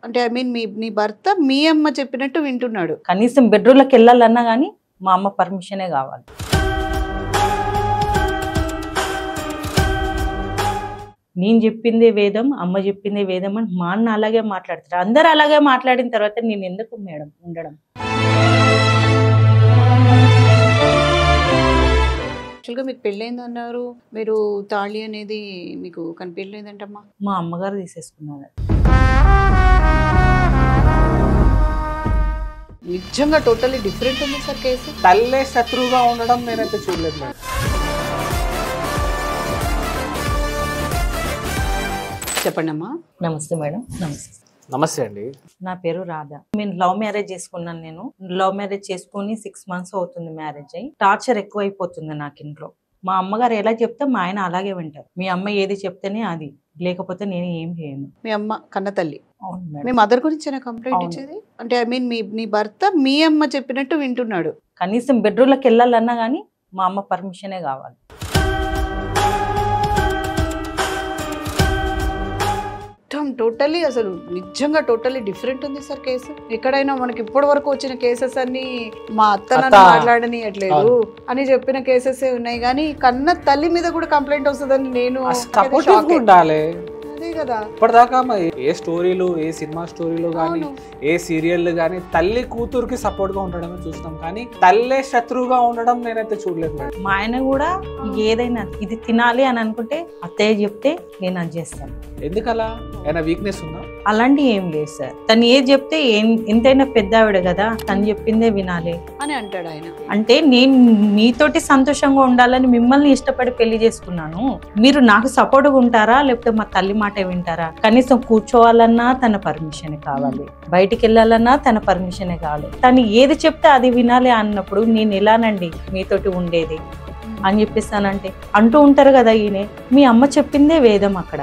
అంటే I mean నీ భర్త మీ అమ్మ చెప్పినట్టు వింటున్నాడు. కనీసం బెడ్రూమ్లోకి వెళ్ళాలన్నా కానీ మా అమ్మ పర్మిషనే కావాలి. నేను చెప్పిందే వేదం, అమ్మ చెప్పిందే వేదం అని మా అన్న అలాగే మాట్లాడతారు. అందరూ అలాగే మాట్లాడిన తర్వాత నేను ఎందుకు మేడం ఉండడం? యాక్చువల్గా మీకు పెళ్ళైందన్నారు, మీరు తాళి అనేది మీకు కనిపించలేదంటమ్మా? మా అమ్మగారు తీసేసుకున్నారు. నిజంగా టోటల్లీ డిఫరెంట్ ఉంది సార్ కేసు. తల్లే శత్రువుగా ఉండడం నేనైతే చూడలేదు మేడం. చెప్పండి అమ్మా. నమస్తే మేడం. నమస్తే. నమస్తే అండి. నా పేరు రాధా. నేను లవ్ మ్యారేజ్ చేసుకున్నాను. నేను లవ్ మ్యారేజ్ చేసుకుని 6 months అవుతుంది మ్యారేజ్ అయ్యి. టార్చర్ ఎక్కువ అయిపోతుంది నాకు ఇంట్లో. మా అమ్మగారు ఎలా చెప్తే మా ఆయన అలాగే వింటారు. మీ అమ్మ ఏది చెప్తేనే అది, లేకపోతే నేను ఏం చేయను. మీ అమ్మ కన్న తల్లి. అవును మేడం. మీ మదర్ గురించి కంప్లైంట్ ఇచ్చేది అంటే ఐ మీన్ నీ భర్త మీ అమ్మ చెప్పినట్టు వింటున్నాడు. కనీసం బెడ్రూమ్లోకి వెళ్ళాలన్నా కానీ మా అమ్మ పర్మిషనే కావాలి. టోటల్లీ అసలు నిజంగా టోటల్లీ డిఫరెంట్ ఉంది సార్ కేసు. ఎక్కడైనా మనకి ఇప్పటి వరకు వచ్చిన కేసెస్ అన్ని మా అత్త నన్ను మాట్లాడనియట్లేదు అని చెప్పిన కేసెస్ ఉన్నాయి, కానీ కన్న తల్లి మీద కూడా కంప్లైంట్ వస్తుందని నేను ఉండాలి కదా. ఇప్పటిదాకా ఏ స్టోరీలు, ఏ సినిమా స్టోరీలు కానీ, ఏ సీరియల్ కానీ తల్లి కూతురుకి సపోర్ట్ గా ఉండడమే చూస్తాం, కానీ తల్లే శత్రువుగా ఉండడం నేనైతే చూడలేదు మేడం. మా ఆయన కూడా ఏదైనా ఇది తినాలి అని అనుకుంటే అత్తయ్య చెప్తే నేను అది చేస్తాను. ఎందుకలా? ఏమైనా వీక్నెస్ ఉందా? అలాంటి ఏం లేదు సార్. తను ఏది చెప్తే ఎంతైనా పెద్ద ఆవిడ కదా, తను చెప్పిందే వినాలి అని అంటాడు ఆయన. అంటే నేను మీతోటి సంతోషంగా ఉండాలని మిమ్మల్ని ఇష్టపడి పెళ్లి చేసుకున్నాను, మీరు నాకు సపోర్ట్గా ఉంటారా లేకపోతే మా తల్లి మాట వింటారా? కనీసం కూర్చోవాలన్నా తన పర్మిషన్ కావాలి, బయటికి వెళ్ళాలన్నా తన పర్మిషనే కావాలి. తను ఏది చెప్తే అది వినాలి అన్నప్పుడు నేను ఎలానండి మీతోటి ఉండేది అని చెప్పిస్తానంటే అంటూ ఉంటారు కదా. ఈయన మీ అమ్మ చెప్పిందే వేదం, అక్కడ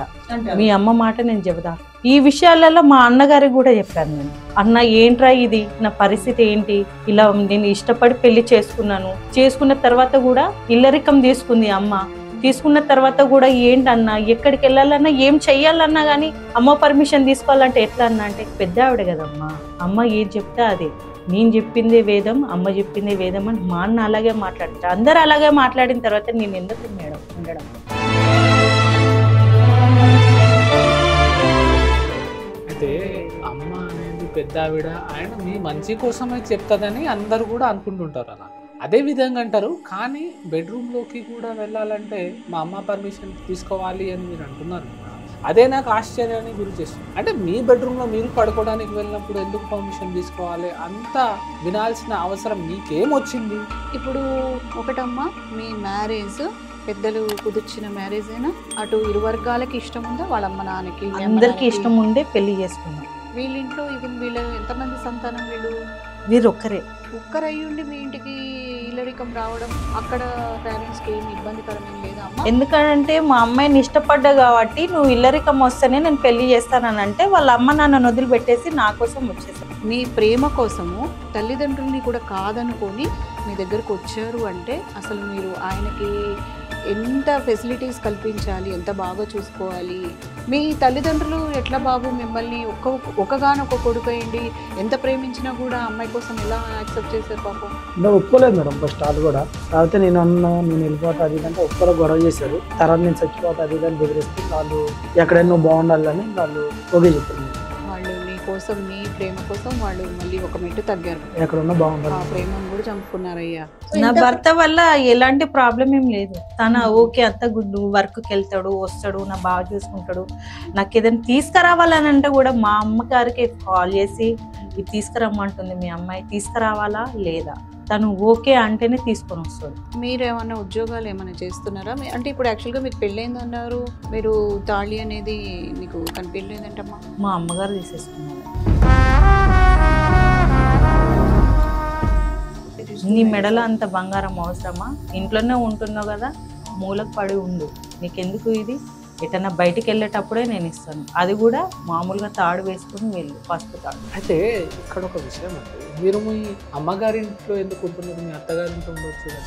మీ అమ్మ మాట నేను చెబుతా. ఈ విషయాలలో మా అన్నగారికి కూడా చెప్పాను నేను. అన్న ఏంట్రా ఇది, నా పరిస్థితి ఏంటి, ఇలా నేను ఇష్టపడి పెళ్లి చేసుకున్నాను, చేసుకున్న తర్వాత కూడా ఇల్లరికం తీసుకుంది అమ్మ, తీసుకున్న తర్వాత కూడా ఏంటన్నా ఎక్కడికి వెళ్ళాలన్నా ఏం చెయ్యాలన్నా కానీ అమ్మ పర్మిషన్ తీసుకోవాలంటే ఎట్లా అన్నా అంటే పెద్ద ఆవిడ కదమ్మా, అమ్మ ఏం చెప్తే అదే, నేను చెప్పిందే వేదం, అమ్మ చెప్పిందే వేదం అని మా అన్న అలాగే మాట్లాడతారు. అందరూ అలాగే మాట్లాడిన తర్వాత నేను ఎందుకు మేడం ఉండడం? అయితే అమ్మ అనేది పెద్ద ఆవిడ, ఆయన మీ మంచి కోసమే చెప్తుందని అందరు కూడా అనుకుంటుంటారు అలా. అదే విధంగా అంటారు, కానీ బెడ్రూమ్లోకి కూడా వెళ్ళాలంటే మా అమ్మ పర్మిషన్ తీసుకోవాలి అని మీరు అంటున్నారు. అదే నాకు ఆశ్చర్యానికి గురి చేస్తుంది. అంటే మీ బెడ్రూమ్లో మీరు పడుకోవడానికి వెళ్ళినప్పుడు ఎందుకు పర్మిషన్ తీసుకోవాలి? అంత వినాల్సిన అవసరం మీకేమొచ్చింది? ఇప్పుడు ఒకటమ్మా, మీ మ్యారేజ్ పెద్దలు కుదిర్చిన మ్యారేజ్ అయినా అటు ఇరు వర్గాలకి ఇష్టం ఉందా? వాళ్ళ అమ్మ నాన్నకి అందరికి ఇష్టం ఉండే పెళ్లి చేసుకున్నాం. వీళ్ళింట్లో ఈవెన్ వీళ్ళు ఎంతమంది సంతానం? వీరు ఒక్కరయ్యుండి మీ ఇంటికి ఇల్లరికం రావడం, అక్కడ పేరెంట్స్కి ఏమి ఇబ్బందికరమేం లేదా అమ్మ? ఎందుకంటే మా అమ్మాయిని ఇష్టపడ్డా కాబట్టి నువ్వు ఇల్లరికం వస్తేనే నేను పెళ్లి చేస్తానని అంటే వాళ్ళ అమ్మ నాన్న వదిలిపెట్టేసి నా కోసం వచ్చేసాను. మీ ప్రేమ కోసము తల్లిదండ్రుల్ని కూడా కాదనుకొని మీ దగ్గరకు వచ్చారు అంటే అసలు మీరు ఆయనకి ఎంత ఫెసిలిటీస్ కల్పించాలి, ఎంత బాగా చూసుకోవాలి. మీ తల్లిదండ్రులు ఎట్లా బాబు మిమ్మల్ని ఒకగానొక కొడుకు అయ్యండి ఎంత ప్రేమించినా కూడా అమ్మాయి కోసం ఎలా యాక్సెప్ట్ చేశారు పాపం? అంటే ఒప్పుకోలేదు మేడం ఫస్ట్ వాళ్ళు కూడా. తర్వాత నేను వెళ్ళిపోతా అది అంటే ఒక్కరో గొడవ చేశారు. తర్వాత నేను చచ్చిపోతా అది కానీ బెదిరిస్తే వాళ్ళు ఎక్కడైనా బాగుండాలని వాళ్ళు ఓకే చెప్పారు. వాళ్ళు నీ కోసం, నీ ప్రేమ కోసం వాళ్ళు మళ్ళీ ఒక మెట్టు తగ్గారు. ఎక్కడున్నా బాగుండాలి. ఆ ప్రేమను కూడా చంపుకున్నారయ్యా. నా భర్త వల్ల ఎలాంటి ప్రాబ్లం ఏం లేదు. తన ఓకే అంత గుడ్డు, వర్క్కి వెళ్తాడు, వస్తాడు, నా బాగా చూసుకుంటాడు. నాకు ఏదైనా తీసుకురావాలని అంటే కూడా మా అమ్మగారికి కాల్ చేసి ఇది తీసుకురమ్మంటుంది మీ అమ్మాయి, తీసుకురావాలా లేదా, తను ఓకే అంటేనే తీసుకొని వస్తాడు. మీరు ఏమన్నా ఉద్యోగాలు ఏమైనా చేస్తున్నారా? అంటే ఇప్పుడు యాక్చువల్గా మీకు పెళ్ళైందన్నారు, మీరు తాళి అనేది మీకు కనిపించలేదంటమ్మా? మా అమ్మగారు తీసేసుకున్నారు. నీ మెడలో అంత బంగారం అవసరమా? ఇంట్లోనే ఉంటున్నావు కదా, మూలకు పడి ఉండు, నీకెందుకు ఇది, ఎటన్నా బయటికి వెళ్ళేటప్పుడే నేను ఇస్తాను, అది కూడా మామూలుగా తాడు వేసుకుని వెళ్ళు, పసుపు తాడు. అయితే ఇక్కడ ఒక విషయం అండి, మీరు మీ అమ్మగారింట్లో ఎందుకు ఉంటున్నారు? మీ అత్తగారింట్లో ఉండొచ్చు కదా.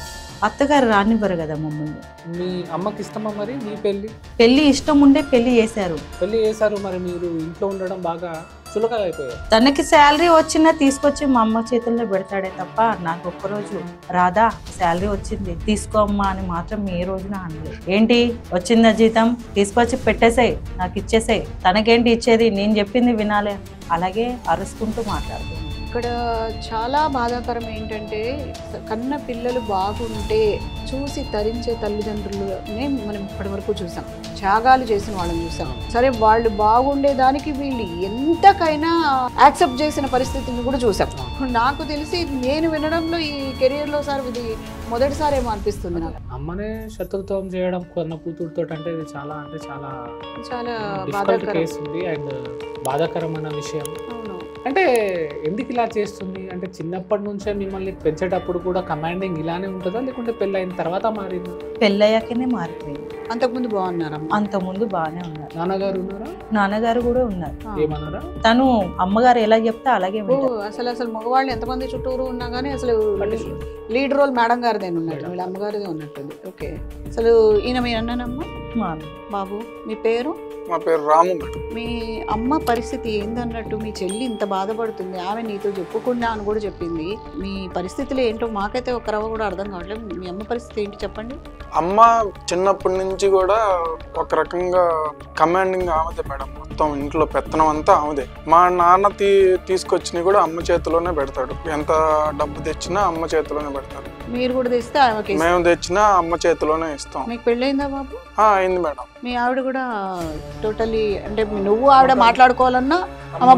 అత్తగారు రానివ్వరు కదా మమ్మల్ని. మీ అమ్మకి ఇష్టమా మరి మీ పెళ్ళి ఇష్టం ఉండే పెళ్లి చేశారు. మరి మీరు ఇంట్లో ఉండడం బాగా చులకగా అయిపోయారు. తనకి శాలరీ వచ్చినా తీసుకొచ్చి మా అమ్మ చేతుల్లో పెడతాడే తప్ప నాకు ఒక్కరోజు రాదా శాలరీ వచ్చింది తీసుకో అమ్మా అని మాత్రం ఏ రోజున అనలేదు. ఏంటి వచ్చిందా జీతం తీసుకొచ్చి పెట్టేసాయి నాకు ఇచ్చేసాయి, తనకేంటి ఇచ్చేది నేను చెప్పింది వినాలే, అలాగే అరుచుకుంటూ మాట్లాడుతున్నాను. ఇక్కడ చాలా బాధాకరం ఏంటంటే కన్న పిల్లలు బాగుంటే చూసి తరించే తల్లిదండ్రులనే మనం ఇప్పటి వరకు చూసాం, త్యాగాలు చేసిన వాళ్ళని చూసాం. సరే వాళ్ళు బాగుండేదానికి వీళ్ళు ఎంతకైనా యాక్సెప్ట్ చేసిన పరిస్థితిని కూడా చూసాం. నాకు తెలిసి నేను వినడంలో ఈ కెరియర్లో సార్ ఇది మొదటిసారి ఏమో అనిపిస్తుంది నాకు. అమ్మనే శత్రుత్వం చేయడం కొన్న కూతురుతో అంటే ఇది చాలా చాలా డిఫికల్ట్ కేసు ఉంది అండ్ బాధాకరమైన విషయం. అంటే ఎందుకు ఇలా చేస్తుంది అంటే చిన్నప్పటి నుంచే మిమ్మల్ని పెంచేటప్పుడు కూడా కమాండింగ్ ఇలానే ఉంటుందా లేకుంటే పెళ్ళైన తర్వాత మారిందా? పెళ్ళయ్యాకనే మారిపోయింది. అంతకుముందు బాగున్నారా? అంతకుముందు బాగానే ఉన్నారు. నాన్నగారు ఉన్నారా? నాన్నగారు కూడా ఉన్నారు. ఏమన్నారా? తను అమ్మగారు ఎలా చెప్తే అలాగే అసలు మగవాళ్ళు ఎంతమంది చుట్టూరు ఉన్నా కానీ అసలు లీడ్ రోల్ మేడం గారిదే ఉన్నట్టు, వీళ్ళ అమ్మగారిదే ఉన్నట్టుంది. ఓకే, అసలు ఈయన మీ అన్ననమ్మా? బాబు మీ పేరు? మా పేరు రాము. మీ అమ్మ పరిస్థితి ఏందన్నట్టు మీ చెల్లి ఇంత బాధపడుతుంది, ఆమె నీతో చెప్పుకున్నా అని కూడా చెప్పింది. మీ పరిస్థితులు ఏంటో మాకైతే ఒక రవ్వ కూడా అర్థం కావట్లేదు. మీ అమ్మ పరిస్థితి ఏంటి చెప్పండి. అమ్మ చిన్నప్పటి నుంచి కూడా ఒక రకంగా కమాండింగ్ ఆమెదే మేడం, మొత్తం ఇంట్లో పెత్తనం అంతా ఆమెదే. మా నాన్న తీసుకొచ్చినవి కూడా అమ్మ చేతిలోనే పెడతాడు, ఎంత డబ్బు తెచ్చినా అమ్మ చేతిలోనే పెడతాడు. మీరు కూడా తెస్తే ఆమెకి? మేము తెచ్చినా అమ్మ చేతిలోనే ఇస్తాం. మీకు పెళ్ళయిందా బాబు? అయింది మేడం. మీ ఆవిడ కూడా టోటలీ అంటే నువ్వు ఆవిడ మాట్లాడుకోవాలన్నా అమ్మ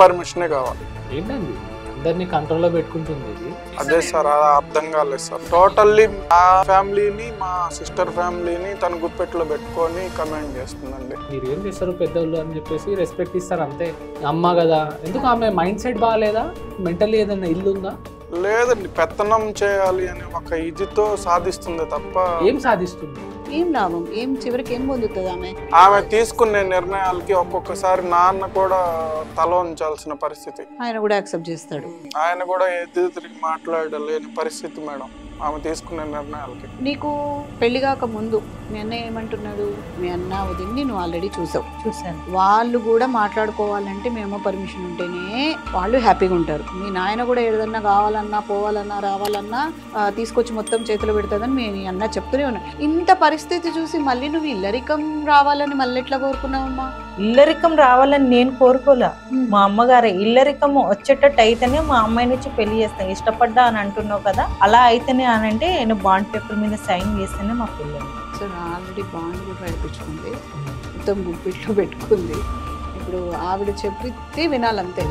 పర్మిషనే కావాలి. ఏంటండి అందరినీ కంట్రోల్లో పెట్టుకుంటుంది? అదే సార్, అది అర్థం కాలేదు సార్. టోటల్లీ మా ఫ్యామిలీని మా సిస్టర్ ఫ్యామిలీని తన గుప్పెట్లో పెట్టుకొని కమెంట్ చేస్తుందండి. మీరు ఏం చేస్తారు పెద్దోళ్ళు అని చెప్పేసి రెస్పెక్ట్ ఇస్తారు అంతే. అమ్మ కదా, ఎందుకు ఆమె మైండ్ సెట్ బాగాలేదా? మెంటల్లీ ఏదైనా ఇల్లు ఉందా? లేదండి, పెత్తనం చేయాలి అని ఒక ఇదితో సాధిస్తుంది తప్ప ఏం సాధిస్తుంది? ఏం లాభం? ఏం చివరికి ఏం పొందుతుంది ఆమె తీసుకునే నిర్ణయాలకి ఒక్కొక్కసారి నాన్న కూడా తల ఉంచాల్సిన పరిస్థితి. ఆయన కూడా యాక్సెప్ట్ చేస్తాడు. ఆయన కూడా ఎదురు తిరిగి మాట్లాడలేని పరిస్థితి మేడం ఆమె తీసుకునే నిర్ణయాలకి. నీకు పెళ్లి కాక ముందు మీ అన్నయ్య ఏమంటున్నాడు? మీ అన్న వదిన్ని నువ్వు ఆల్రెడీ చూసాను, వాళ్ళు కూడా మాట్లాడుకోవాలంటే మీ అమ్మ పర్మిషన్ ఉంటేనే వాళ్ళు హ్యాపీగా ఉంటారు. మీ నాయన కూడా ఏదన్నా కావాలన్నా పోవాలన్నా రావాలన్నా తీసుకొచ్చి మొత్తం చేతిలో పెడతాదని మీ అన్న చెప్తూనే ఉన్నాడు. ఇంత పరిస్థితి చూసి మళ్ళీ నువ్వు ఇల్లరికం రావాలని మళ్ళీ ఎట్లా కోరుకున్నావమ్మా? ఇల్లరికం రావాలని నేను కోరుకోలే. మా అమ్మగారే ఇల్లరికం వచ్చేటట్టు అయితేనే మా అమ్మాయి నుంచి పెళ్లి చేస్తాను, ఇష్టపడ్డా అని అంటున్నావు కదా, అలా అయితేనే అని అంటే నేను బాండ్ పేపర్ మీద సైన్ చేస్తేనే మా పిల్లలు. సో ఆల్రెడీ బాండ్ కూడా నడిపించుకుంది, మొత్తం గుప్పిట్లో పెట్టుకుంది. ఇప్పుడు ఆవిడ చెప్పితే వినాలంతే.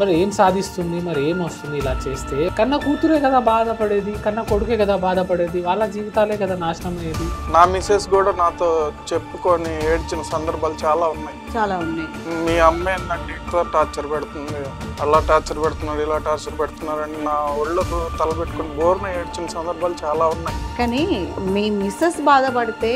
మరి ఏం సాధిస్తుంది, మరి ఏం వస్తుంది ఇలా చేస్తే? కన్న కూతురే కదా బాధపడేది, కన్న కొడుకే కదా బాధపడేది, వాళ్ళ జీవితాలే కదా నాశనం అయ్యేది. నా మిసెస్ కూడా నాతో చెప్పుకొని ఏడ్చిన సందర్భాలు చాలా ఉన్నాయి. మీ అమ్మ ఏంటంటే ఇట్లా టార్చర్ పెడుతుంది, అలా టార్చర్ పెడుతున్నారు, ఇలా టార్చర్ పెడుతున్నారు అని నా ఒళ్ళకు తలపెట్టుకుని బోర్న ఏడ్చిన సందర్భాలు చాలా ఉన్నాయి. కానీ మీ మిస్సెస్ బాధపడితే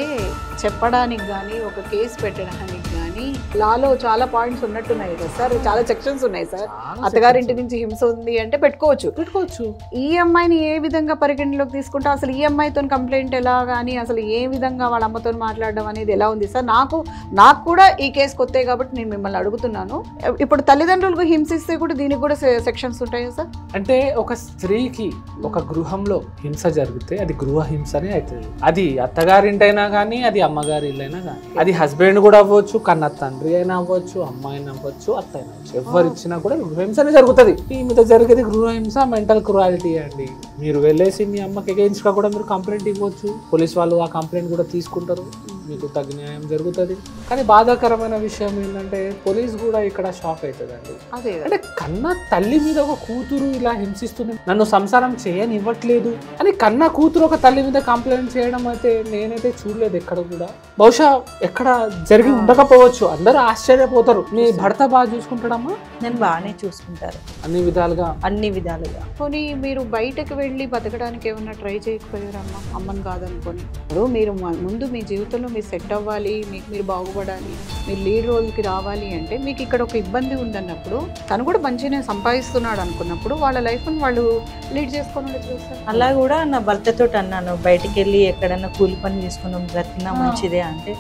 చెప్పడానికి కానీ ఒక కేసు పెట్టడానికి కానీ లాలో చాలా పాయింట్స్ ఉన్నట్టున్నాయి కదా సార్, చాలా సెక్షన్స్ ఉన్నాయి సార్. అత్తగారింటి నుంచి హింస ఉంది అంటే పెట్టుకోవచ్చు. ఈ అమ్మాయిని ఏ విధంగా పరిగణలోకి తీసుకుంటా, అసలు ఈ అమ్మాయితో కంప్లైంట్ ఎలా కానీ అసలు ఏ విధంగా వాళ్ళ అమ్మతో మాట్లాడడం అనేది ఎలా ఉంది సార్? నాకు కూడా ఈ కేసు కొత్తే కాబట్టి నేను మిమ్మల్ని అడుగుతున్నాను. ఇప్పుడు తల్లిదండ్రులకు హింసిస్తే కూడా దీనికి కూడా సెక్షన్స్ ఉంటాయా సార్? అంటే ఒక స్త్రీకి ఒక గృహంలో హింస జరిగితే అది గృహ హింసనే అవుతుంది. అది అత్తగారింటైనా కానీ అది అమ్మగారి ఇల్లైనా కానీ, అది హస్బెండ్ కూడా అవ్వచ్చు, కన్న తండ్రి అయినా అవ్వచ్చు, అమ్మాయినా అవ్వచ్చు, అత్త అయినా అవ్వచ్చు, ఎవరు ఇచ్చినా కూడా గృహహింసనే జరుగుతుంది. ఈ మీద జరిగేది గృహహింస, మెంటల్ క్రువాలిటీ అండి. మీరు వెళ్ళేసి మీ అమ్మకి అగెయిన్స్ గా కూడా మీరు కంప్లైంట్ ఇవ్వచ్చు, పోలీస్ వాళ్ళు ఆ కంప్లైంట్ కూడా తీసుకుంటారు, మీకు తగ్గ న్యాయం జరుగుతుంది. కానీ బాధాకరమైన విషయం ఏంటంటే పోలీస్ కూడా ఇక్కడ షాక్ అవుతుందండి. అంటే కన్న తల్లి మీద ఒక కూతురు ఇలా హింసిస్తుంది, నన్ను సంసారం చేయనివ్వట్లేదు అని కన్న కూతురు ఒక తల్లి మీద కంప్లైంట్ చేయడం అయితే నేనైతే చూడలేదు ఎక్కడ కూడా. బహుశా ఎక్కడ జరిగి ఉండకపోవచ్చు, అందరూ ఆశ్చర్యపోతారు. మీ భర్త బాగా చూసుకుంటాడమ్మా? నేను బాగానే చూసుకుంటారు అన్ని విధాలుగా. పోనీ మీరు బయటకు వెళ్ళి బతకడానికి ఏమన్నా ట్రై చేయకపోయారమ్మా అమ్మని కాదనుకొని? ఇప్పుడు మీరు ముందు మీ జీవితంలో మీరు సెట్ అవ్వాలి, మీకు మీరు బాగుపడాలి, మీరు లీడ్ రోల్కి రావాలి అంటే మీకు ఇక్కడ ఒక ఇబ్బంది ఉందన్నప్పుడు, తను కూడా మంచిగా సంపాదిస్తున్నాడు అనుకున్నప్పుడు వాళ్ళ లైఫ్ని వాళ్ళు లీడ్ చేసుకోవాలి. అలా కూడా నా భర్తతో అన్నాను, బయటికి వెళ్ళి ఎక్కడన్నా కూలి పని చేసుకున్నాం బ్రతికినా మంచిదే అంటే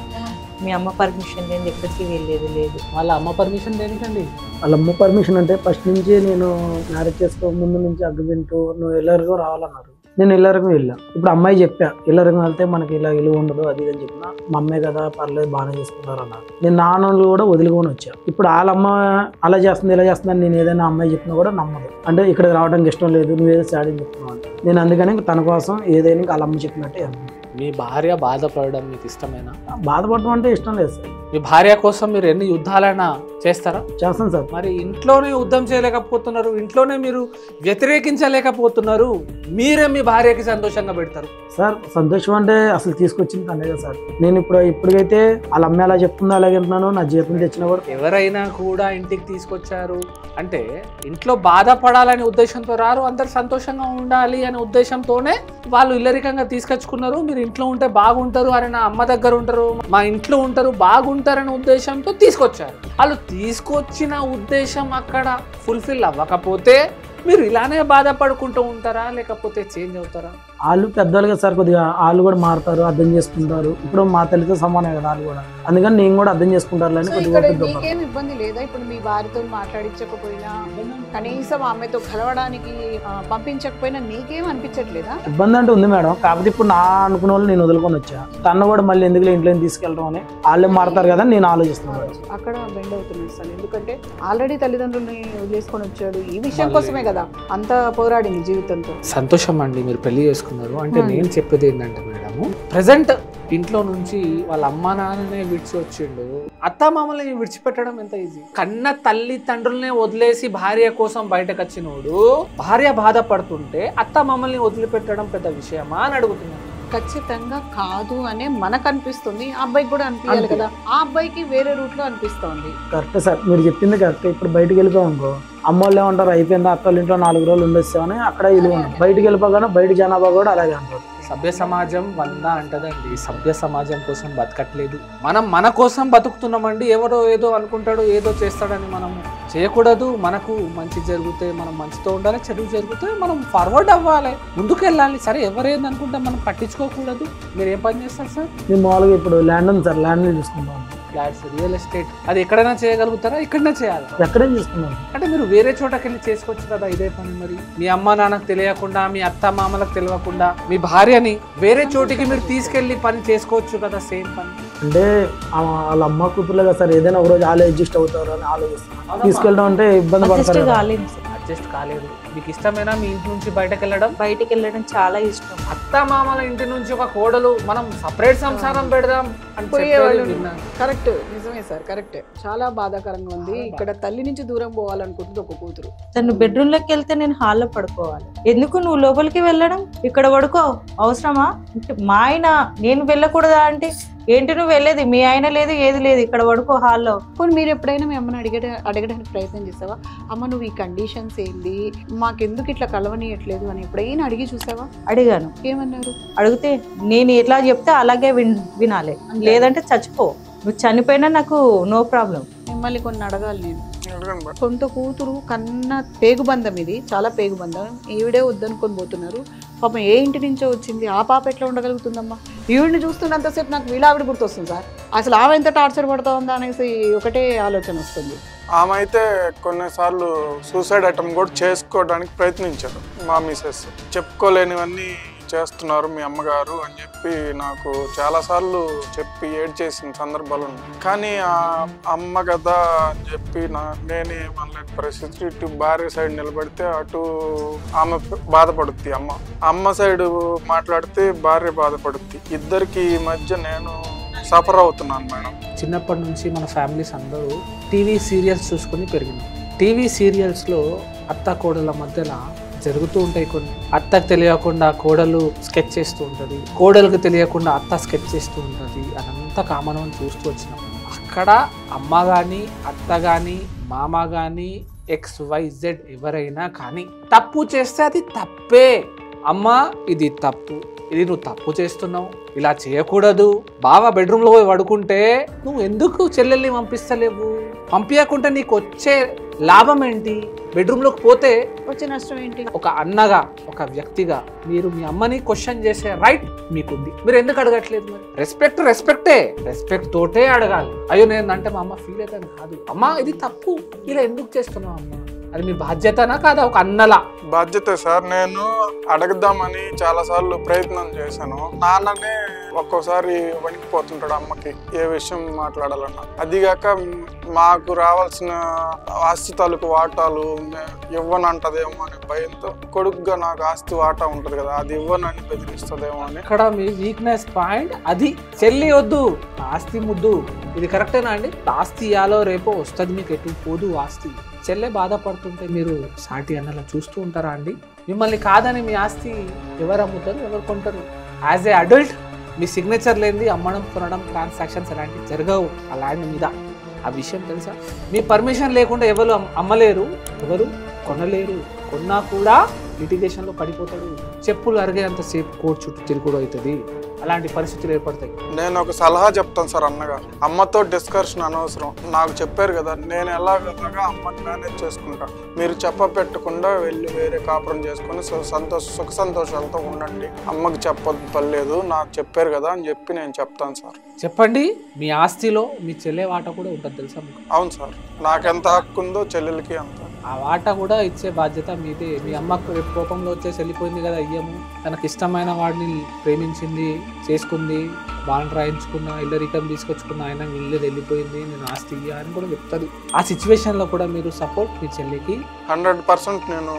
మీ అమ్మ పర్మిషన్ లేదు, ఎక్కడికి వెళ్ళేది లేదు. వాళ్ళ అమ్మ పర్మిషన్ దేనికండి? వాళ్ళ అమ్మ పర్మిషన్ అంటే ఫస్ట్ నుంచి నేను మ్యారేజ్ చేసుకో ముందు నుంచి అగ్రిమెంట్ నువ్వు ఎల్లరికో రావాలన్నారు. నేను ఎల్లరికం వెళ్ళా. ఇప్పుడు అమ్మాయి చెప్పా ఎల్లరికం వెళ్తే మనకి ఇలా విలువ ఉండదు అది అని చెప్పిన. మా అమ్మాయి కదా పర్లేదు బాగానే చేసుకుంటారు అన్నారు. నేను నాన్నలు కూడా వదులుకొని వచ్చా. ఇప్పుడు వాళ్ళమ్మ అలా చేస్తుంది ఇలా చేస్తుందని నేను ఏదైనా అమ్మాయి చెప్పినా కూడా నమ్మదు. అంటే ఇక్కడికి రావడానికి ఇష్టం లేదు, నువ్వేదో సాడని చెప్తున్నావు. నేను అందుకని తన కోసం ఏదైనా వాళ్ళ అమ్మ చెప్పినట్టే అన్నాను. మీ భార్య బాధపడడం మీకు ఇష్టమేనా? బాధపడడం అంటే ఇష్టం లేదు సార్. మీ భార్య కోసం మీరు ఎన్ని యుద్ధాలైనా చేస్తారా? చేస్తాను సార్. మరి ఇంట్లోనే యుద్ధం చేయలేకపోతున్నారు, ఇంట్లోనే మీరు వ్యతిరేకించలేకపోతున్నారు, మీరే మీ భార్యకి సంతోషంగా పెడతారు సార్. సంతోషం అంటే అసలు తీసుకొచ్చింది తనే కదా సార్. నేను ఇప్పటికైతే వాళ్ళ అమ్మ ఎలా చెప్తుందో అలాగే వింటున్నాను. నా జీవితం తెచ్చినా కూడా ఎవరైనా కూడా ఇంటికి తీసుకొచ్చారు అంటే ఇంట్లో బాధపడాలనే ఉద్దేశంతో రారు, అందరు సంతోషంగా ఉండాలి అనే ఉద్దేశంతోనే వాళ్ళు ఇల్లరికంగా తీసుకొచ్చుకున్నారు. మీరు ఇంట్లో ఉంటే బాగుంటారు అని, నా అమ్మ దగ్గర ఉంటారు, మా ఇంట్లో ఉంటారు బాగుంటారనే ఉద్దేశంతో తీసుకొచ్చారు. వాళ్ళు తీసుకొచ్చిన ఉద్దేశం అక్కడ ఫుల్ఫిల్ అవ్వకపోతే మీరు ఇలానే బాధపడుకుంటూ ఉంటారా, లేకపోతే చేంజ్ అవుతారా? వాళ్ళు పెద్దవాళ్ళు కదా సార్, కొద్దిగా వాళ్ళు కూడా మారుతారు, అర్థం చేసుకుంటారు. ఇప్పుడు మా తల్లితో సమానం కదా వాళ్ళు కూడా, అందుకని నేను కూడా అర్థం చేసుకుంటారు అని కొద్దిగా. మీకేం ఇబ్బంది లేదా? ఇప్పుడు మీ భార్యతో మాట్లాడించకపోయినా, కనీసం ఆమెతో కలవడానికి పంపించకపోయినా నీకేం అనిపించట్లేదా? ఇబ్బంది అంటే ఉంది మేడం, కాకపోతే ఇప్పుడు నా అనుకున్న వాళ్ళు నేను వదులుకొని వచ్చా. తను కూడా మళ్ళీ ఎందుకు ఇంట్లో తీసుకెళ్ళడం అని వాళ్ళే మారుతారు కదా నేను ఆలోచిస్తున్నాను. అక్కడ బెండ్ అవుతున్నాను సార్, ఎందుకంటే ఆల్రెడీ తల్లిదండ్రుల్ని వదిలేసుకొని వచ్చాడు. ఈ విషయం కోసమే కదా అంత పోరాడింది జీవితంతో. సంతోషం అండి మీరు పెళ్లి చేసుకున్నారు. అంటే నేను చెప్పేది ఏంటంటే మేడము, ప్రెసెంట్ ఇంట్లో నుంచి వాళ్ళ అమ్మ నాన్ననే విడిచి వచ్చిండు, అత్త మామల్ని విడిచిపెట్టడం ఎంత ఈజీ. కన్న తల్లి తండ్రులనే వదిలేసి భార్య కోసం బయటకు వచ్చినోడు భార్య బాధపడుతుంటే అత్త మామల్ని వదిలిపెట్టడం పెద్ద విషయమా అని అడుగుతున్నాను. ఖచ్చితంగా కాదు అనే మనకు అనిపిస్తుంది, ఆ అబ్బాయికి కూడా అనిపించాలి కదా. ఆ అబ్బాయికి వేరే రూట్ లో అనిపిస్తోంది. కరెక్ట్ సార్, మీరు చెప్పింది కరెక్ట్. ఇప్పుడు బయటకు వెళ్ళిపోయామనుకో అమ్మ వాళ్ళు ఏమంటారు, అయిపోయిందా అత్త వాళ్ళ ఇంట్లో 4 రోజులు ఉండొచ్చామని అక్కడ ఇల్లు ఉన్నాం. బయటకు వెళ్ళిపోగానే బయట జనాభా కూడా అలాగే అంటారు. సభ్య సమాజం 100 అంటదండి. సభ్య సమాజం కోసం బతకట్లేదు, మనం మన కోసం బతుకుతున్నామండి. ఎవరో ఏదో అనుకుంటాడు, ఏదో చేస్తాడని మనం చేయకూడదు. మనకు మంచి జరిగితే మనం మంచితో ఉండాలి, చెడు జరిగితే మనం ఫార్వర్డ్ అవ్వాలి, ముందుకు వెళ్ళాలి. సరే ఎవరేంది అనుకుంటే మనం పట్టించుకోకూడదు. మీరు ఏం పని చేస్తారు సార్? మేము మామూలుగా ఇప్పుడు ల్యాండ్ ఉంది సార్, ల్యాండ్ చూసుకుంటాం. ఫ్లాట్స్, రియల్ ఎస్టేట్, అది ఎక్కడైనా చేయగలుగుతారా? ఇక్కడనే చేయాలి. ఎక్కడైనా చూసుకున్నాం అంటే మీరు వేరే చోటకి వెళ్ళి చేసుకోవచ్చు కదా ఇదే పని. మరి మీ అమ్మ నాన్నకు తెలియకుండా, మీ అత్త మామలకు తెలియకుండా మీ భార్యని వేరే చోటికి మీరు తీసుకెళ్లి పని చేసుకోవచ్చు కదా, సేమ్ పని. అంటే వాళ్ళ అమ్మ కూతురులే కదా సార్, ఏదైనా ఒక రోజు వాళ్ళే అడ్జస్ట్ అవుతారు అని ఆలోచిస్తాను. తీసుకెళ్ళడం అంటే ఇబ్బంది పడతారు. అడ్జస్ట్ కాలేదు. మీకు ఇష్టమేనా మీ ఇంటి నుంచి బయటకు వెళ్ళడం? బయటికి వెళ్ళడం చాలా ఇష్టం. అత్త మామల ఇంటి నుంచి ఒక కోడలు మనం సపరేట్ సంసారం పెడదాం అని కరెక్ట్, నిజమే సార్, కరెక్ట్. చాలా బాధాకరంగా ఉంది. ఇక్కడ తల్లి నుంచి దూరం పోవాలనుకుంటుంది ఒక కూతురు. తను బెడ్రూమ్ లోకి వెళ్తే నేను హాల్లో పడుకోవాలి. ఎందుకు నువ్వు లోపలికి వెళ్ళడం, ఇక్కడ పడుకో, అవసరమా? మా ఆయన నేను వెళ్ళకూడదా అంటే ఏంటి నువ్వు వెళ్ళేది, మీ ఆయన లేదు ఏది లేదు, ఇక్కడ పడుకో హాల్లో. పోనీ మీరు ఎప్పుడైనా మీ అమ్మని అడగడానికి ప్రయత్నం చేసావా? అమ్మ నువ్వు ఈ కండిషన్స్ ఏంది, మాకెందుకు ఇట్లా కలవనీయట్లేదు అని ఎప్పుడైనా అడిగి చూసావా? అడిగాను. ఏమన్నారు? అడిగితే నేను ఎట్లా చెప్తే అలాగే వినాలి, లేదంటే చచ్చిపో, నువ్వు చనిపోయినా నాకు నో ప్రాబ్లం. మిమ్మల్ని కొన్ని అడగాలి నేను. సొంత కూతురు కన్న పేగుబంధం, ఇది చాలా పేగుబంధం. ఈవిడే వద్దనుకొని పోతున్నారు. పాపం ఏ ఇంటి నుంచో వచ్చింది, ఆ పాప ఎట్లా ఉండగలుగుతుందమ్మా? ఈవిడిని చూస్తున్నంతసేపు నాకు వీళ్ళావిడ గుర్తొస్తుంది సార్. అసలు ఆమె ఎంత టార్చర్ పడుతూ ఉందా అనేసి ఒకటే ఆలోచన వస్తుంది. ఆమె అయితే కొన్నిసార్లు సూసైడ్ అటెంప్ట్ కూడా చేసుకోవడానికి ప్రయత్నించారు. మా మిసెస్ చెప్పుకోలేనివన్నీ చేస్తున్నారు మీ అమ్మగారు అని చెప్పి నాకు చాలాసార్లు చెప్పి ఏడ్చేసిన సందర్భాలు ఉన్నాయి. కానీ ఆ అమ్మ కదా అని చెప్పి నేనే మనలేని పరిస్థితి. ఇటు భార్య సైడ్ నిలబడితే అటు ఆమె బాధపడుద్ది, అమ్మ సైడ్ మాట్లాడితే భార్య బాధపడుద్ది. ఇద్దరికి మధ్య నేను సఫర్ అవుతున్నాను మేడం. చిన్నప్పటి నుంచి మన ఫ్యామిలీస్ అందరూ టీవీ సీరియల్స్ చూసుకుని పెరిగినాం. టీవీ సీరియల్స్లో అత్త కోడల మధ్యలో జరుగుతూ ఉంటాయి కొన్ని. అత్తకు తెలియకుండా కోడలు స్కెచ్ చేస్తూ ఉంటుంది, కోడలకు తెలియకుండా అత్త స్కెచ్ చేస్తూ ఉంటుంది. అదంతా కామన్ అని చూస్తూ వచ్చినాం. అక్కడ అమ్మ కానీ అత్త కానీ మామ కానీ XYZ ఎవరైనా కానీ తప్పు చేస్తే అది తప్పే. అమ్మ ఇది తప్పు, ఇది నువ్వు తప్పు చేస్తున్నావు, ఇలా చేయకూడదు. బావ బెడ్రూమ్లో పోయి పడుకుంటే నువ్వు ఎందుకు చెల్లెల్ని పంపిస్తలేవు? పంపించకుంటే నీకు వచ్చే లాభం ఏంటి? బెడ్రూమ్లోకి పోతే వచ్చే నష్టం ఏంటి? ఒక అన్నగా, ఒక వ్యక్తిగా మీరు మీ అమ్మని క్వశ్చన్ చేసే రైట్ మీకుంది. మీరు ఎందుకు అడగట్లేదు? మరి రెస్పెక్ట్ తోటే అడగాలి. అయ్యో నేను అంటే మా అమ్మ ఫీల్ అవుతాను కాదు, అమ్మ ఇది తప్పు, ఇలా ఎందుకు చేస్తున్నావు అమ్మ, అది మీ బాధ్యతనా కాదా? ఒక అన్నలా బాధ్యతే సార్. నేను అడగదామని చాలా సార్లు ప్రయత్నం చేశాను. నాన్ననే ఒక్కోసారి వణికిపోతుంటాడు అమ్మకి ఏ విషయం మాట్లాడాలన్నా. అదిగాక మాకు రావాల్సిన ఆస్తి తాలూకు వాటాలు ఇవ్వనంటదేమో అనే భయంతో కొడుకుగా నాకు ఆస్తి వాటా ఉంటది కదా, అది ఇవ్వనని బెదిరిస్తుందేమో అని. ఇక్కడ మీ వీక్నెస్ పాయింట్ అది. చెల్లి వద్దు, ఆస్తి ముద్దు. ఇది కరెక్టేనా అండి? ఆస్తి ఇయాలో రేపో వస్తుంది, మీకు ఎటు పోదు ఆస్తి. చెల్లె బాధపడుతుంటే మీరు సాటి అన్నలా చూస్తూ ఉంటారా అండి? మిమ్మల్ని కాదని మీ ఆస్తి ఎవరు అమ్ముతారు, ఎవరు కొంటారు? As a adult me signature లేనిది అమ్మడం, కొనడం, ట్రాన్సాక్షన్స్ అలాంటివి జరగవు ఆ ల్యాండ్ మీద. ఆ విషయం తెలుసా? మీ పర్మిషన్ లేకుండా ఎవరు అమ్మలేరు, ఎవరు కొనలేరు. కొన్నా కూడా లిటిగేషన్లో పడిపోతాడు. చెప్పులు అరిగేంత సేపు కోర్టు చుట్టూ తిరుగుడు అవుతుంది. అలాంటి పరిస్థితులు ఏర్పడతాయి. నేను ఒక సలహా చెప్తాను సార్ అన్నగా, అమ్మతో డిస్కషన్ అనవసరం. నాకు చెప్పారు కదా, నేను ఎలాగలాగా అమ్మని మేనేజ్ చేసుకుంటా. మీరు చెప్పపెట్టకుండా వెళ్ళి వేరే కాపురం చేసుకొని సుఖ సంతోషాలతో ఉండండి. అమ్మకి చెప్పలేదు, నాకు చెప్పారు కదా అని చెప్పి నేను చెప్తాను సార్. చెప్పండి. మీ ఆస్తిలో మీ చెల్లె వాటా కూడా ఉంటుంది తెలుసా మీకు? అవును సార్, నాకెంత హక్కు ఉందో చెల్లెలకి అంత. ఆ వాటా కూడా ఇచ్చే బాధ్యత మీదే. మీ అమ్మకు రేపు కోపంలో వచ్చేసి వెళ్ళిపోయింది కదా, ఇయ్యము. తనకు ఇష్టమైన వాడిని ప్రేమించింది, చేసుకుంది, బాండ్ రాయించుకున్న, ఇల్లరికం తీసుకొచ్చుకున్న ఆయన వీళ్ళేది వెళ్ళిపోయింది, నేను ఆస్తి ఇయ్యా అని కూడా చెప్తుంది. ఆ సిచ్యువేషన్లో కూడా మీరు సపోర్ట్ మీ చెల్లికి 100% నేను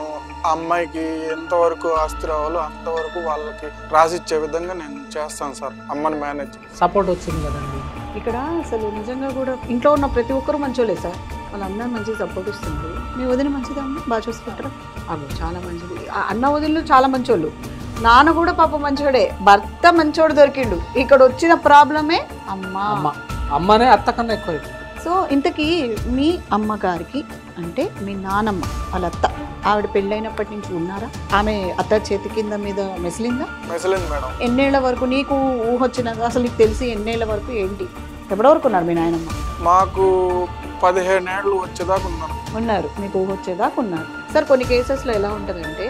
ఆ అమ్మాయికి ఎంతవరకు ఆస్తి రావాలో అంతవరకు వాళ్ళకి రాసిచ్చే విధంగా నేను చేస్తాను సార్. అమ్మని మేనేజ్ సపోర్ట్ వచ్చింది కదండి. ఇక్కడ అసలు నిజంగా కూడా ఇంట్లో ఉన్న ప్రతి ఒక్కరు మంచోలే సార్. వాళ్ళందరూ మంచిగా సపోర్ట్ ఇస్తున్నారు. మీ వదిన మంచిదా అమ్మ? బాగా చూసుకుంటారా? అవి చాలా మంచిది. అన్న వదినలు చాలా మంచోళ్ళు. నాన్న కూడా పాప మంచోడే, భర్త మంచోడు దొరికిండు. ఇక్కడ వచ్చిన ప్రాబ్లమే అమ్మనే అత్త కన్నా ఎక్కువ. సో ఇంతకీ మీ అమ్మగారికి అంటే మీ నానమ్మ వాళ్ళ అత్త, ఆవిడ పెళ్ళైనప్పటి నుంచి ఉన్నారా? ఆమె అత్త చేతి కింద మీద మెసిలిందా? మెసిలింది మేడం. ఎన్నేళ్ల వరకు నీకు ఊహ వచ్చినది? అసలు నీకు తెలిసి ఎన్నేళ్ల వరకు ఏంటి? ఎప్పటి వరకు ఉన్నారు మీ నాయనమ్మ? మాకు 15 ఏళ్ళు వచ్చేదాకా ఉన్నారు. మీకు ఊహ వచ్చేదాకా ఉన్నారు. సార్ కొన్ని కేసెస్లో ఎలా ఉంటుందంటే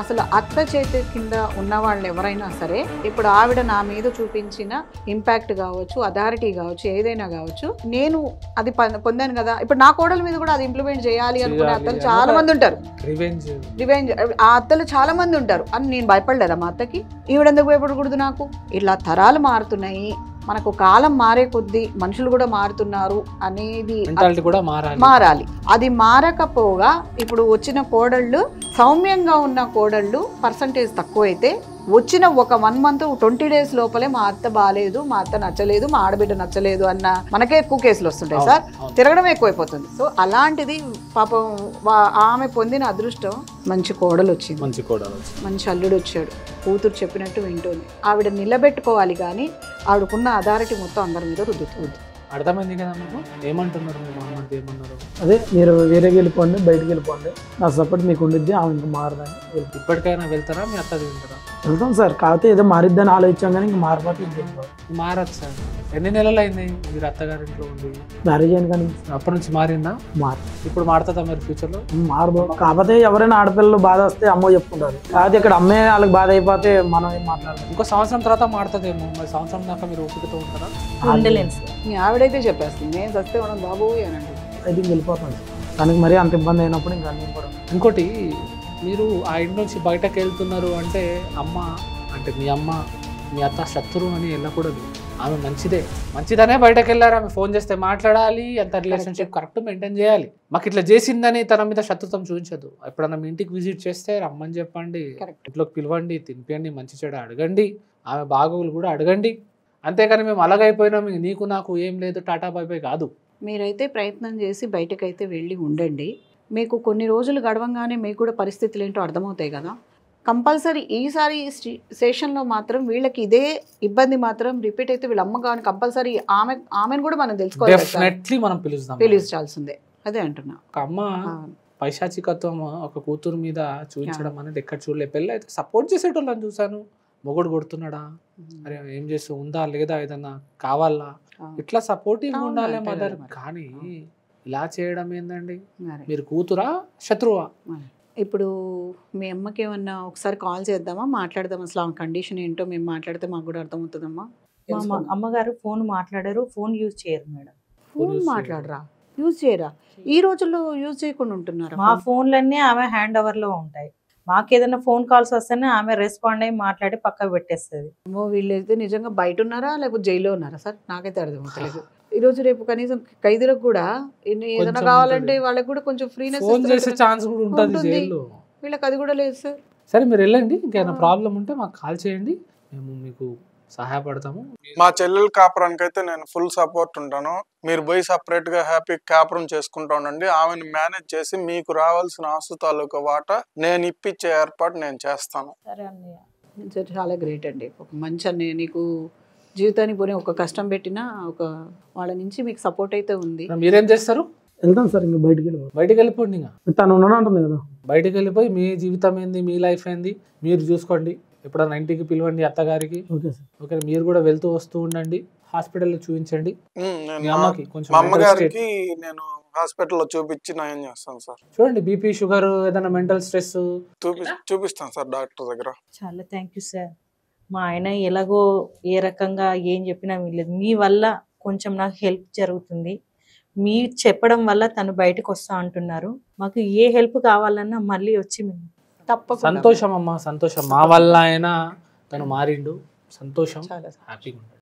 అసలు అత్త చేతి కింద ఉన్న వాళ్ళు ఎవరైనా సరే, ఇప్పుడు ఆవిడ నా మీద చూపించిన ఇంపాక్ట్ కావచ్చు, అథారిటీ కావచ్చు, ఏదైనా కావచ్చు, నేను అది పొందాను కదా, ఇప్పుడు నా కోడల మీద కూడా అది ఇంప్లిమెంట్ చేయాలి అనుకునే అత్తలు చాలా మంది ఉంటారు. రివెంజ్ ఆ అత్తలు చాలా మంది ఉంటారు అని నేను భయపడలేదా మా అత్తకి? ఈవిడెందుకు భయపడకూడదు? నాకు ఇలా తరాలు మారుతున్నాయి, మనకు కాలం మారే కొద్దీ మనుషులు కూడా మారుతున్నారు అనేది కూడా మారాలి. అది మారకపోగా ఇప్పుడు వచ్చిన కోడళ్ళు, సౌమ్యంగా ఉన్న కోడళ్ళు పర్సంటేజ్ తక్కువైతే వచ్చిన ఒక 1 month 20 days లోపలే మా అత్త బాగాలేదు, మా అత్త నచ్చలేదు, మా ఆడబిడ్డ నచ్చలేదు అన్న మనకే ఎక్కువ కేసులు వస్తుంటాయి సార్. తిరగడం ఎక్కువైపోతుంది. సో అలాంటిది పాపం ఆమె పొందిన అదృష్టం మంచి కోడలు వచ్చింది, మంచి అల్లుడు వచ్చాడు, కూతురు చెప్పినట్టు వింటుంది. ఆవిడ నిలబెట్టుకోవాలి, కానీ ఆవిడకున్న అథారిటీ మొత్తం అందరి మీద రుద్దుతుంది. అర్థమైంది కదా మీకు? ఏమంటున్నారు మీ మామూలు? ఏమన్నారు? అదే మీరు వేరేకి వెళ్ళిపోండి, బయటకు వెళ్ళిపోండి, నా సపోర్ట్ మీకు ఉండిద్ది, ఆమె ఇంకా మారదని. ఇప్పటికైనా వెళ్తారా? మీ అత్తది వెళ్తారా? వెళ్తాం సార్, కాకపోతే ఏదో మారిద్దని ఆలోచించాం కానీ ఇంక మారిపోతే మారచ్చు సార్. ఎన్ని నెలలు అయింది మీరు అత్తగారి ఇంట్లో ఉండి? మ్యారేజ్ అయింది కానీ అప్పటి నుంచి మారిందా? ఇప్పుడు మారుతుందా మరి ఫ్యూచర్లో? మారదు. కాకపోతే ఎవరైనా ఆడపిల్లలు బాధ వస్తే అమ్మో చెప్పుకుంటారు, కాకపోతే ఇక్కడ అమ్మే వాళ్ళకి బాధ అయిపోతే మనం ఏం మాట్లాడతాం. ఇంకో సంవత్సరం తర్వాత మారుతుందేమో. మరి సంవత్సరం దాకా మీరు ఓపికతో ఉంటారా? ఉండలేను సార్. మీ ఆవిడైతే చెప్పేస్తుంది, నేను చస్తే మనం బాబు అని అంటే అయితే వెళ్ళిపోతాను. దానికి మరీ అంత ఇబ్బంది అయినప్పుడు ఇంకా నేను కూడా. ఇంకోటి, మీరు ఆ ఇంటి నుంచి బయటకు వెళ్తున్నారు అంటే అమ్మ అంటే మీ అమ్మ మీ అత్త శత్రువు అని వెళ్ళకూడదు. ఆమె మంచిదనే బయటకు వెళ్ళారు. ఆమె ఫోన్ చేస్తే మాట్లాడాలి, అంత రిలేషన్షిప్ కరెక్ట్ మెయింటైన్ చేయాలి. మాకు ఇట్లా చేసిందని తన మీద శత్రుత్వం చూపించదు. ఎప్పుడన్నా మీ ఇంటికి విజిట్ చేస్తే రమ్మని చెప్పండి, ఇంట్లోకి పిలవండి, తినిపియండి, మంచి చెడు అడగండి, ఆమె బాగోగులు కూడా అడగండి. అంతేకాని మేము అలాగైపోయినాం నీకు నాకు ఏం లేదు టాటా బై బై కాదు. మీరైతే ప్రయత్నం చేసి బయటకైతే వెళ్ళి ఉండండి. మీకు కొన్ని రోజులు గడవంగానే మీకు కూడా పరిస్థితులు ఏంటో అర్థమవుతాయి కదా. కంపల్సరీ ఈసారి సెషన్లో మాత్రం వీళ్ళకి ఇదే ఇబ్బంది మాత్రం రిపీట్ అయితే వీళ్ళ అమ్మ కానీ కంపల్సరీ ఆమెను కూడా మనం తెలుసుకోవాలి, మనం పిలిచాల్సిందే. అదే అంటున్నా. ఒక అమ్మ పైశాచికత్వం ఒక కూతురు మీద చూపించడం అనేది ఎక్కడ చూడలేదు. పెళ్ళి అయితే సపోర్ట్ చేసేటోళ్ళని చూసాను. మొగుడు కొడుతున్నాడా, అరే ఏం చేస్తూ ఉందా లేదా, ఏదన్నా కావాలా, ఇట్లా సపోర్టివ్ ఉండాలి మదర్. కానీ ఇలా చేయడం ఏందండి? మరి మీరు కూతురా శత్రువా? ఇప్పుడు మీ అమ్మకి ఏమన్నా ఒకసారి కాల్ చేద్దామా, మాట్లాడదాం, అసలు ఆ కండిషన్ ఏంటో మేము మాట్లాడితే మాకు కూడా అర్థమవుతుందమ్మా. మా అమ్మగారు ఫోన్ మాట్లాడారు, ఫోన్ యూజ్ చేయరు మేడం. ఫోన్ మాట్లాడరా, యూజ్ చేయరా? ఈ రోజుల్లో యూజ్ చేయకుండా ఉంటున్నారా? మా ఫోన్లన్నీ ఆమె హ్యాండ్ ఓవర్ లో ఉంటాయి. మాకు ఏదైనా ఫోన్ కాల్స్ వస్తేనే ఆమె రెస్పాండ్ అయ్యి మాట్లాడి పక్కకు పెట్టేస్తుంది. వీళ్ళైతే నిజంగా బయట ఉన్నారా లేకపోతే జైల్లో ఉన్నారా సార్? నాకైతే అర్థమవుతలేదు. ఈ రోజు రేపు కనీసం ఖైదీలకు కూడా ఏదైనా కొంచెం కావాలంటే ఉంటుంది. వాళ్ళకి కూడా కొంచెం ఫ్రీనెస్ ఫోన్ చేసే ఛాన్స్ కూడా ఉంటుంది ఉంటుంది. జైల్లో. వీళ్ళకి అది కూడా లేదు సార్. సరే మీరు వెళ్ళండి, ఇంకేమైనా ప్రాబ్లం ఉంటే మాకు కాల్ చేయండి, మేము మీకు సహాయపడతాము. మా చెల్లెల కాపురానికి అయితే నేను ఫుల్ సపోర్ట్ ఉంటాను. మీరు పోయి సపరేట్ గా హ్యాపీ కాపురం చేసుకుంటా ఉండండి. ఆమెను మేనేజ్ చేసి మీకు రావాల్సిన ఆస్తు తాలూకా వాటా నేను ఇప్పించే ఏర్పాటు నేను చేస్తాను. సరే అన్నయ్య. సార్ చాలా గ్రేట్ అండి. ఒక మంచి అన్నయ్య, నీకు జీవితానికి పోనీ ఒక కష్టం పెట్టినా ఒక వాళ్ళ నుంచి మీకు సపోర్ట్ అయితే ఉంది. మీరేం చేస్తారు? వెళ్తాను సార్, ఇంకా బయటికి వెళ్ళి బయటికి వెళ్ళిపోండి. ఇంకా తను ఉన్నాను అంటుంది కదా. బయటికి వెళ్ళిపోయి మీ జీవితం ఏంది, మీ లైఫ్ ఏంది మీరు చూసుకోండి. ఎప్పుడన్నా ఇంటికి పిలవండి అత్తగారికి. Okay sir. ఓకే, మీరు కూడా వెళ్తూ వస్తూ ఉండండి, హాస్పిటల్లో చూపించండి. నేను మీ అమ్మకి కొంచెం మా mental state. అమ్మగారికి నేను హాస్పిటల్లో చూపించి నయం చేస్తాను సార్. చూడండి, బీపీ షుగర్ ఏదైనా మెంటల్ స్ట్రెస్. చూపిస్తాను సార్ డాక్టర్ దగ్గర. చాలా థ్యాంక్ యూ సార్. మా ఆయన ఎలాగో ఏ రకంగా ఏం చెప్పినా వీలేదు. మీ వల్ల కొంచెం నాకు హెల్ప్ జరుగుతుంది. మీ చెప్పడం వల్ల తను బయటకు వస్తా అంటున్నారు. మాకు ఏ హెల్ప్ కావాలన్నా మళ్ళీ వచ్చి మేము తప్పకుండా. సంతోషం అమ్మా, సంతోషం. మా వల్ల అయినా తను మారిండు, సంతోషం, చాలా హ్యాపీగా.